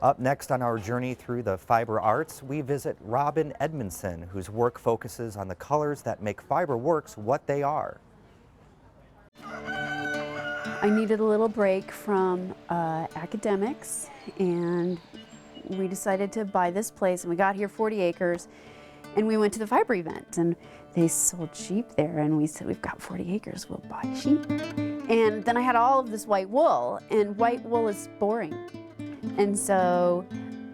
Up next on our journey through the fiber arts, we visit Robin Edmondson, whose work focuses on the colors that make fiber works what they are. I needed a little break from academics, and we decided to buy this place, and we got here 40 acres, and we went to the fiber event, and they sold sheep there, and we said, we've got 40 acres, we'll buy sheep. And then I had all of this white wool, and white wool is boring. And so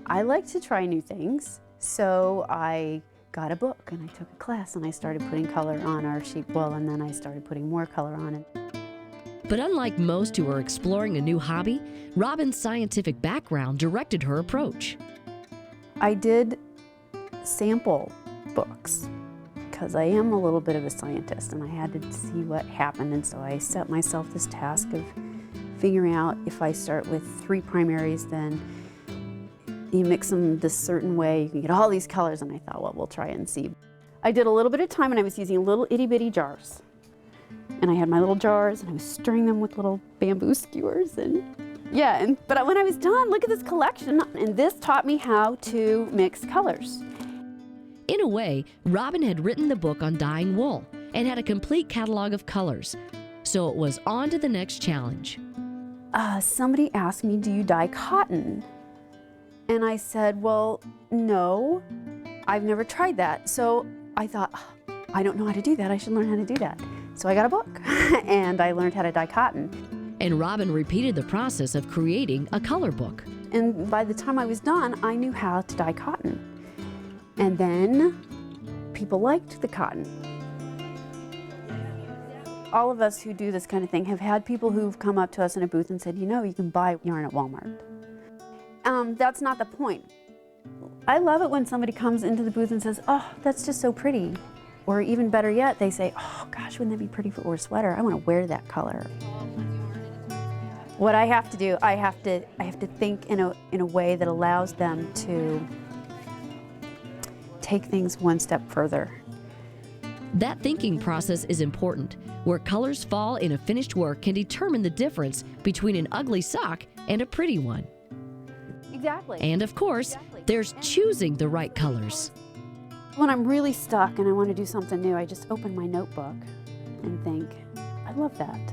I like to try new things, so I got a book, and I took a class, and I started putting color on our sheep wool, and then I started putting more color on it. But unlike most who are exploring a new hobby, Robin's scientific background directed her approach. I did sample books because I am a little bit of a scientist, and I had to see what happened, and so I set myself this task of figuring out if I start with 3 primaries, then you mix them this certain way, you can get all these colors, and I thought, well, we'll try and see. I did a little bit of time, and I was using little itty-bitty jars. And I had my little jars, and I was stirring them with little bamboo skewers, and yeah, but when I was done, look at this collection, and this taught me how to mix colors. In a way, Robin had written the book on dyeing wool and had a complete catalog of colors. So it was on to the next challenge. Somebody asked me, do you dye cotton? And I said, well, no, I've never tried that. So I thought, I don't know how to do that, I should learn how to do that. So I got a book, and I learned how to dye cotton. And Robin repeated the process of creating a color book. And by the time I was done, I knew how to dye cotton. And then people liked the cotton. All of us who do this kind of thing have had people who've come up to us in a booth and said, you know, you can buy yarn at Walmart. That's not the point. I love it when somebody comes into the booth and says, oh, that's just so pretty. Or even better yet, they say, oh gosh, wouldn't that be pretty for a sweater? I want to wear that color. What I have to do, I have to think in a way that allows them to take things one step further. That thinking process is important. Where colors fall in a finished work can determine the difference between an ugly sock and a pretty one. Exactly. And of course, there's choosing the right colors. When I'm really stuck and I want to do something new, I just open my notebook and think, I love that.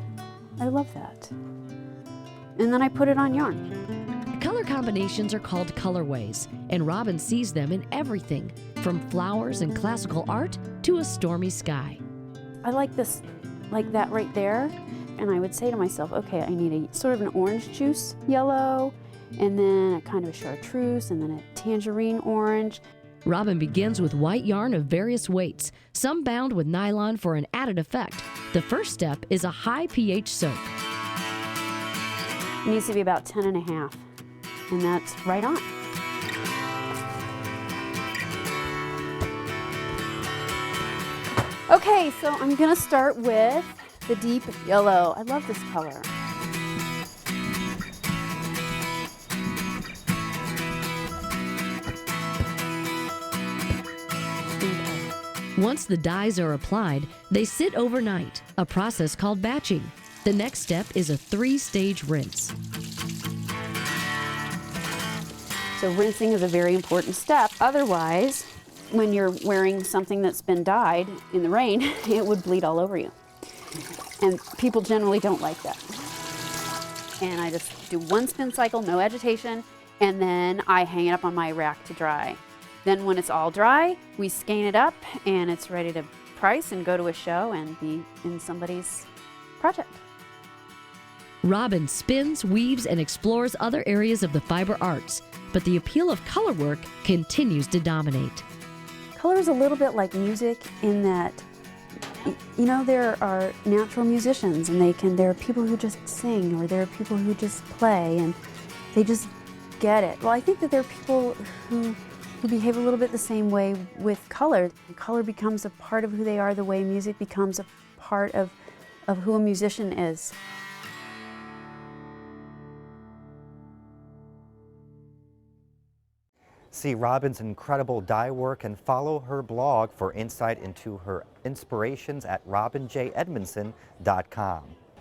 I love that. And then I put it on yarn. Color combinations are called colorways, and Robin sees them in everything, from flowers and classical art to a stormy sky. I like this, like that right there, and I would say to myself, okay, I need a sort of an orange juice yellow, and then a kind of a chartreuse, and then a tangerine orange. Robin begins with white yarn of various weights, some bound with nylon for an added effect. The first step is a high pH soak. It needs to be about 10.5, and that's right on. Okay, so I'm gonna start with the deep yellow. I love this color. Once the dyes are applied, they sit overnight, a process called batching. The next step is a 3-stage rinse. So rinsing is a very important step. Otherwise, when you're wearing something that's been dyed in the rain, it would bleed all over you. And people generally don't like that. And I just do 1 spin cycle, no agitation, and then I hang it up on my rack to dry. Then when it's all dry, we skein it up, and it's ready to price and go to a show and be in somebody's project. Robin spins, weaves, and explores other areas of the fiber arts, but the appeal of color work continues to dominate. Color is a little bit like music in that, you know, there are natural musicians, and there are people who just sing, or there are people who just play, and they just get it. Well, I think that there are people who behave a little bit the same way with color. Color becomes a part of who they are, the way music becomes a part of who a musician is. See Robin's incredible dye work and follow her blog for insight into her inspirations at robinjedmondson.com.